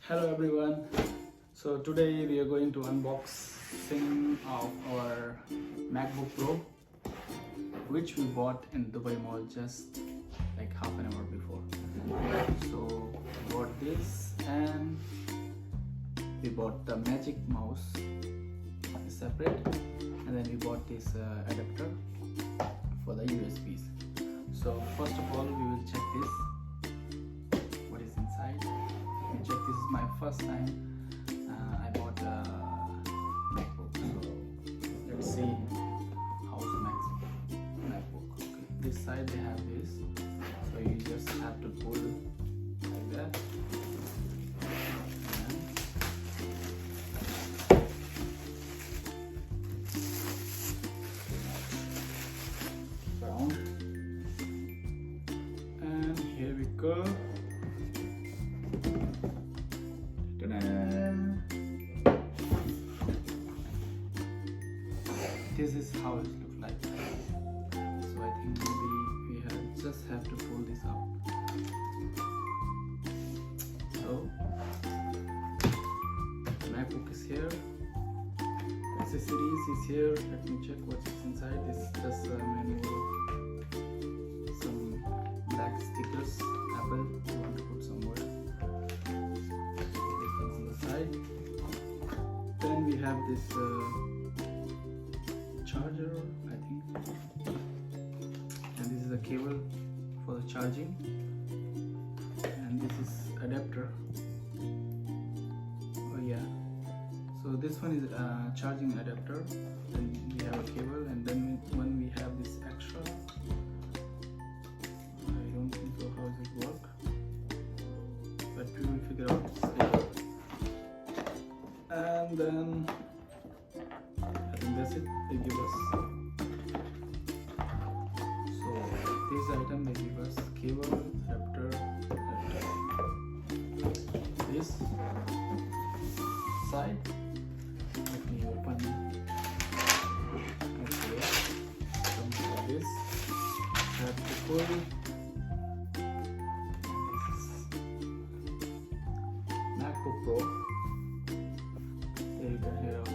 Hello everyone. So today we are going to unboxing of our MacBook Pro, which we bought in Dubai Mall just like half an hour before. So we bought this and we bought the Magic Mouse separate, and then we bought this adapter for the USBs. So first of all we will check this. What is inside? Let me check. This is my first time I bought a MacBook. So let's see how's the MacBook. Okay. This side they have this, so you just have to pull like that. Round, and here we go. This is how it looks like. So I think maybe we just have to pull this out. So the MacBook is here. Accessories is here. Let me check what's inside. This is just a manual, some black stickers. Apple, you want to put somewhere. This one on the side. Then we have this charger, I think, and this is a cable for the charging, and this is adapter. Oh yeah, so this one is a charging adapter, then we have a cable, and then when we have this extra, I don't think so how does it work, but we will figure out later. And then I think that's it. They give us, so this item they give us cable, adapter. This side, let me open. Okay, something like this. Have to pull. This is MacBook Pro. There you go, here also.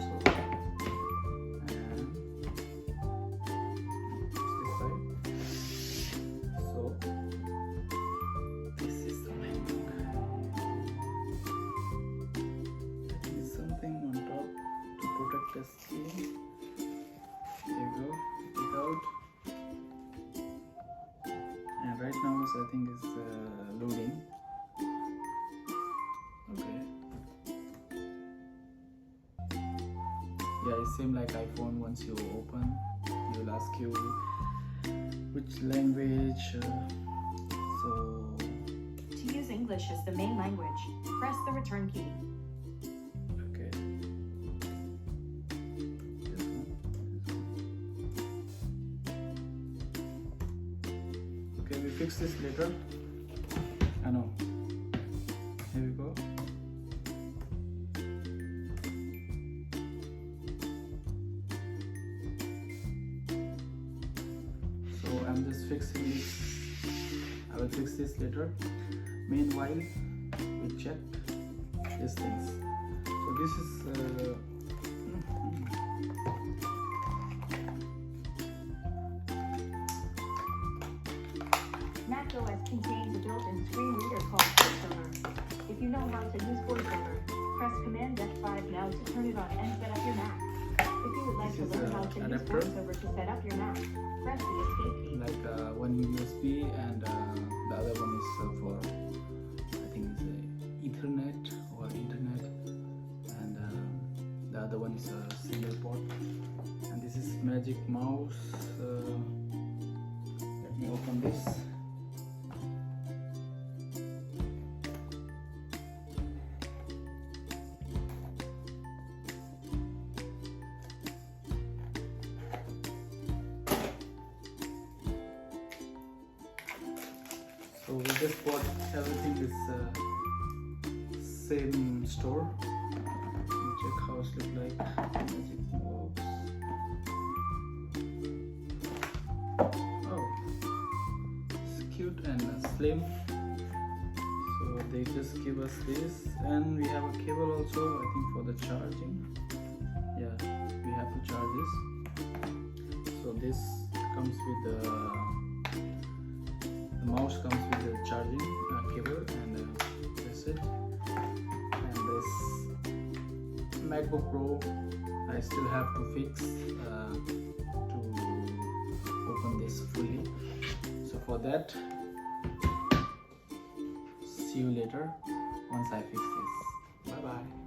The screen. There you go. Take it out. And right now, I think it's loading. Okay. Yeah, it seems like iPhone. Once you open, it will ask you which language. So to use English as the main language, press the return key. We fix this later. I know. Here we go. So I'm just fixing this. I will fix this later. Meanwhile, we check these things. So this is macOS contains a built-in screen reader called VoiceOver. If you know how to use VoiceOver, press Command F5 now to turn it on and set up your Mac. If you would like to learn how to use VoiceOver to set up your Mac, press the Escape key. Like one USB, and the other one is for, I think it's Ethernet or Internet, and the other one is a single port. And this is Magic Mouse. Let me open this. So we just bought everything this same store. Let me check how it looks like. Magic Mouse. Oh, it's cute and slim. So they just give us this, and we have a cable also, I think, for the charging. Yeah, we have to charge this. So this comes with the mouse comes with the charging cable, and that's it. And this MacBook Pro I still have to fix to open this fully. So for that, see you later once I fix this. Bye bye.